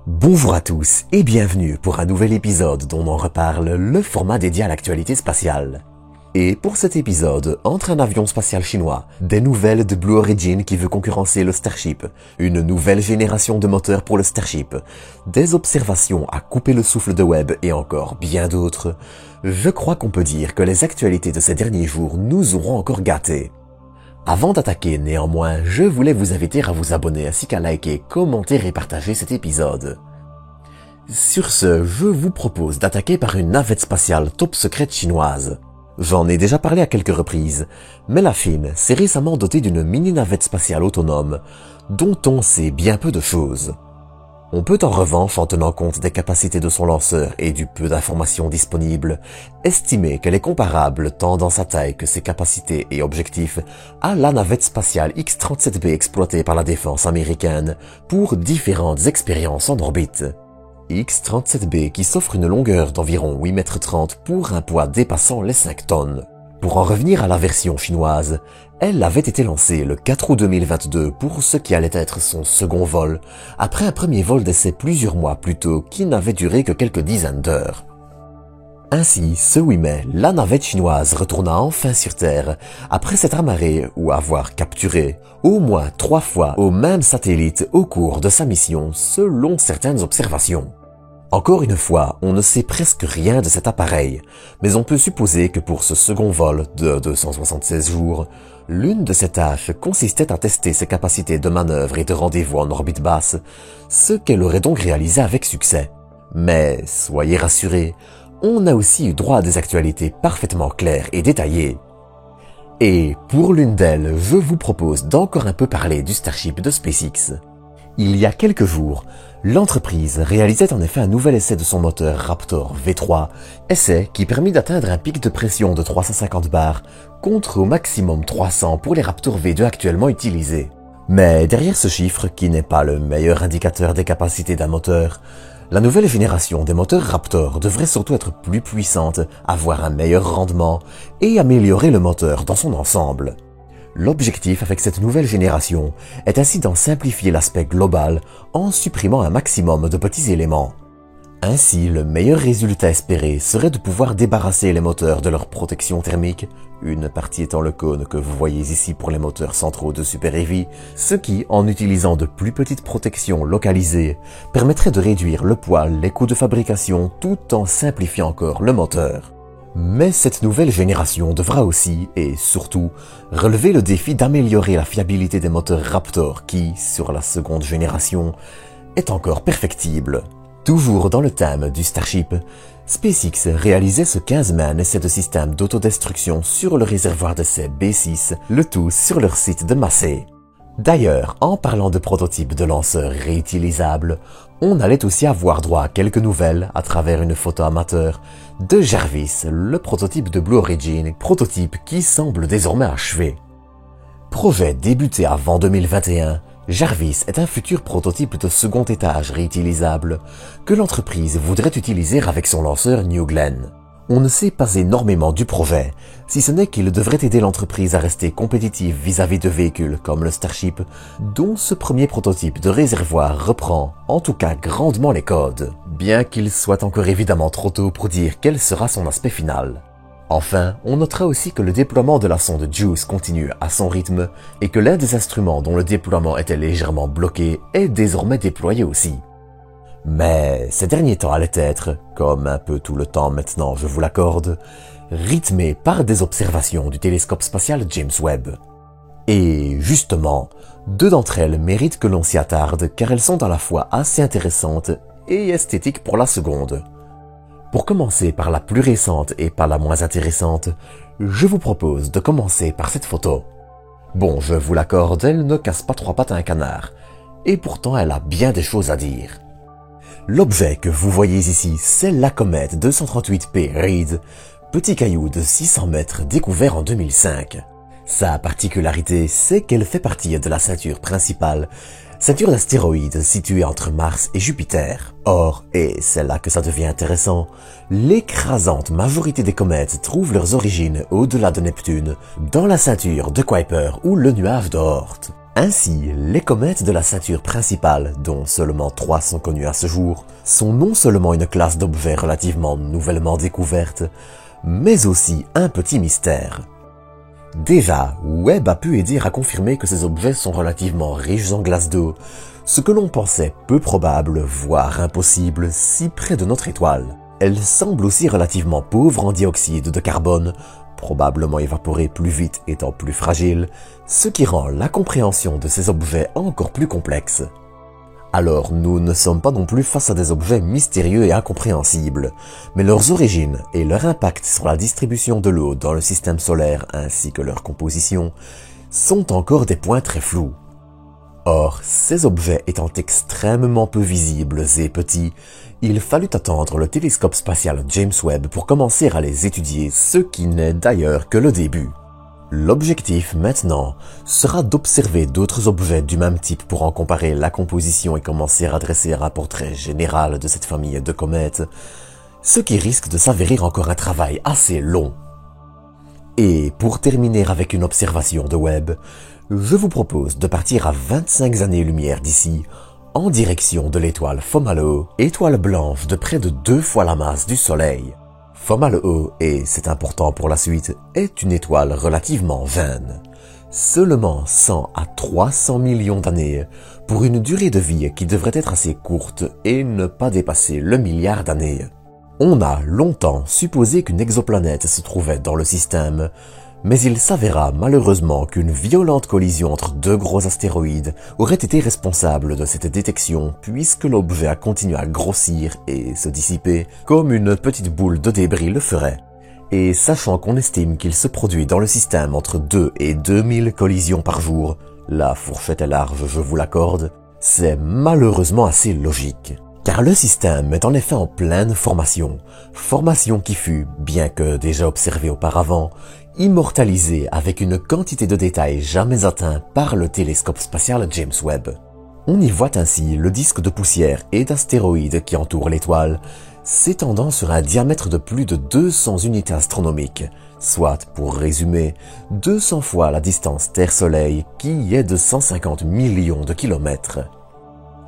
Bonjour à tous et bienvenue pour un nouvel épisode dont on reparle, le format dédié à l'actualité spatiale. Et pour cet épisode, entre un avion spatial chinois, des nouvelles de Blue Origin qui veut concurrencer le Starship, une nouvelle génération de moteurs pour le Starship, des observations à couper le souffle de Webb et encore bien d'autres, je crois qu'on peut dire que les actualités de ces derniers jours nous auront encore gâtés. Avant d'attaquer néanmoins, je voulais vous inviter à vous abonner ainsi qu'à liker, commenter et partager cet épisode. Sur ce, je vous propose d'attaquer par une navette spatiale top secrète chinoise. J'en ai déjà parlé à quelques reprises, mais la Chine s'est récemment dotée d'une mini-navette spatiale autonome, dont on sait bien peu de choses. On peut en revanche, en tenant compte des capacités de son lanceur et du peu d'informations disponibles, estimer qu'elle est comparable tant dans sa taille que ses capacités et objectifs à la navette spatiale X-37B exploitée par la défense américaine pour différentes expériences en orbite. X-37B qui s'offre une longueur d'environ 8,30 m pour un poids dépassant les 5 tonnes. Pour en revenir à la version chinoise, elle avait été lancée le 4 août 2022 pour ce qui allait être son second vol, après un premier vol d'essai plusieurs mois plus tôt qui n'avait duré que quelques dizaines d'heures. Ainsi, ce 8 mai, la navette chinoise retourna enfin sur Terre, après s'être amarrée ou avoir capturé au moins 3 fois au même satellite au cours de sa mission, selon certaines observations. Encore une fois, on ne sait presque rien de cet appareil, mais on peut supposer que pour ce second vol de 276 jours, l'une de ses tâches consistait à tester ses capacités de manœuvre et de rendez-vous en orbite basse, ce qu'elle aurait donc réalisé avec succès. Mais soyez rassurés, on a aussi eu droit à des actualités parfaitement claires et détaillées. Et pour l'une d'elles, je vous propose d'encore un peu parler du Starship de SpaceX. Il y a quelques jours, l'entreprise réalisait en effet un nouvel essai de son moteur Raptor V3, essai qui permit d'atteindre un pic de pression de 350 bars contre au maximum 300 pour les Raptor V2 actuellement utilisés. Mais derrière ce chiffre, qui n'est pas le meilleur indicateur des capacités d'un moteur, la nouvelle génération des moteurs Raptor devrait surtout être plus puissante, avoir un meilleur rendement et améliorer le moteur dans son ensemble. L'objectif avec cette nouvelle génération est ainsi d'en simplifier l'aspect global en supprimant un maximum de petits éléments. Ainsi, le meilleur résultat espéré serait de pouvoir débarrasser les moteurs de leur protection thermique, une partie étant le cône que vous voyez ici pour les moteurs centraux de Super Heavy, ce qui, en utilisant de plus petites protections localisées, permettrait de réduire le poids, les coûts de fabrication, tout en simplifiant encore le moteur. Mais cette nouvelle génération devra aussi, et surtout, relever le défi d'améliorer la fiabilité des moteurs Raptor qui, sur la seconde génération, est encore perfectible. Toujours dans le thème du Starship, SpaceX réalisait ce 15 mai un essai de système d'autodestruction sur le réservoir d'essai B6, le tout sur leur site de Massey. D'ailleurs, en parlant de prototypes de lanceurs réutilisables, on allait aussi avoir droit à quelques nouvelles à travers une photo amateur de Jarvis, le prototype de Blue Origin, prototype qui semble désormais achevé. Projet débuté avant 2021, Jarvis est un futur prototype de second étage réutilisable que l'entreprise voudrait utiliser avec son lanceur New Glenn. On ne sait pas énormément du projet, si ce n'est qu'il devrait aider l'entreprise à rester compétitive vis-à-vis de véhicules comme le Starship, dont ce premier prototype de réservoir reprend, en tout cas grandement les codes, bien qu'il soit encore évidemment trop tôt pour dire quel sera son aspect final. Enfin, on notera aussi que le déploiement de la sonde JUICE continue à son rythme et que l'un des instruments dont le déploiement était légèrement bloqué est désormais déployé aussi. Mais ces derniers temps allaient être, comme un peu tout le temps maintenant je vous l'accorde, rythmés par des observations du télescope spatial James Webb. Et justement, 2 d'entre elles méritent que l'on s'y attarde car elles sont à la fois assez intéressantes et esthétiques pour la seconde. Pour commencer par la plus récente et pas la moins intéressante, je vous propose de commencer par cette photo. Bon, je vous l'accorde, elle ne casse pas 3 pattes à un canard, et pourtant elle a bien des choses à dire. L'objet que vous voyez ici, c'est la comète 238P Reid, petit caillou de 600 mètres découvert en 2005. Sa particularité, c'est qu'elle fait partie de la ceinture principale, ceinture d'astéroïdes située entre Mars et Jupiter. Or, et c'est là que ça devient intéressant, l'écrasante majorité des comètes trouvent leurs origines au-delà de Neptune, dans la ceinture de Kuiper ou le nuage d'Oort. Ainsi, les comètes de la ceinture principale, dont seulement 3 sont connues à ce jour, sont non seulement une classe d'objets relativement nouvellement découverte, mais aussi un petit mystère. Déjà, Webb a pu aider à confirmer que ces objets sont relativement riches en glace d'eau, ce que l'on pensait peu probable, voire impossible, si près de notre étoile. Elle semble aussi relativement pauvre en dioxyde de carbone, probablement évaporé plus vite étant plus fragile, ce qui rend la compréhension de ces objets encore plus complexe. Alors nous ne sommes pas non plus face à des objets mystérieux et incompréhensibles, mais leurs origines et leur impact sur la distribution de l'eau dans le système solaire ainsi que leur composition sont encore des points très flous. Or, ces objets étant extrêmement peu visibles et petits, il fallut attendre le télescope spatial James Webb pour commencer à les étudier, ce qui n'est d'ailleurs que le début. L'objectif maintenant sera d'observer d'autres objets du même type pour en comparer la composition et commencer à dresser un portrait général de cette famille de comètes, ce qui risque de s'avérer encore un travail assez long. Et pour terminer avec une observation de Webb, je vous propose de partir à 25 années-lumière d'ici, en direction de l'étoile Fomalhaut, étoile blanche de près de 2 fois la masse du Soleil. Fomalhaut, et c'est important pour la suite, est une étoile relativement jeune. Seulement 100 à 300 millions d'années, pour une durée de vie qui devrait être assez courte et ne pas dépasser le milliard d'années. On a longtemps supposé qu'une exoplanète se trouvait dans le système, mais il s'avéra malheureusement qu'une violente collision entre 2 gros astéroïdes aurait été responsable de cette détection puisque l'objet a continué à grossir et se dissiper comme une petite boule de débris le ferait. Et sachant qu'on estime qu'il se produit dans le système entre 2 et 2000 collisions par jour, la fourchette est large, je vous l'accorde, c'est malheureusement assez logique. Car le système est en effet en pleine formation qui fut, bien que déjà observée auparavant, immortalisée avec une quantité de détails jamais atteints par le télescope spatial James Webb. On y voit ainsi le disque de poussière et d'astéroïdes qui entoure l'étoile, s'étendant sur un diamètre de plus de 200 unités astronomiques, soit, pour résumer, 200 fois la distance Terre-Soleil qui est de 150 millions de kilomètres.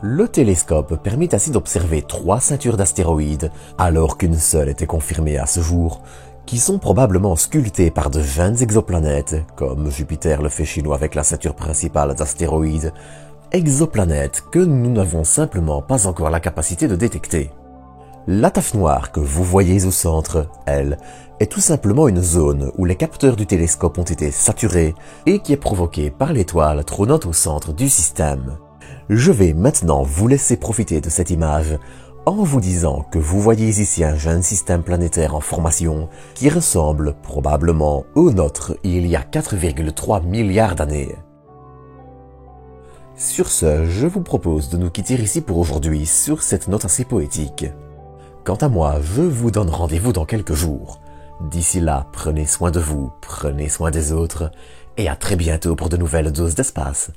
Le télescope permet ainsi d'observer 3 ceintures d'astéroïdes, alors qu'une seule était confirmée à ce jour, qui sont probablement sculptées par de jeunes exoplanètes, comme Jupiter le fait chez nous avec la ceinture principale d'astéroïdes, exoplanètes que nous n'avons simplement pas encore la capacité de détecter. La tache noire que vous voyez au centre, elle, est tout simplement une zone où les capteurs du télescope ont été saturés et qui est provoquée par l'étoile trônant au centre du système. Je vais maintenant vous laisser profiter de cette image en vous disant que vous voyez ici un jeune système planétaire en formation qui ressemble probablement au nôtre il y a 4,3 milliards d'années. Sur ce, je vous propose de nous quitter ici pour aujourd'hui sur cette note assez poétique. Quant à moi, je vous donne rendez-vous dans quelques jours. D'ici là, prenez soin de vous, prenez soin des autres, et à très bientôt pour de nouvelles doses d'espace.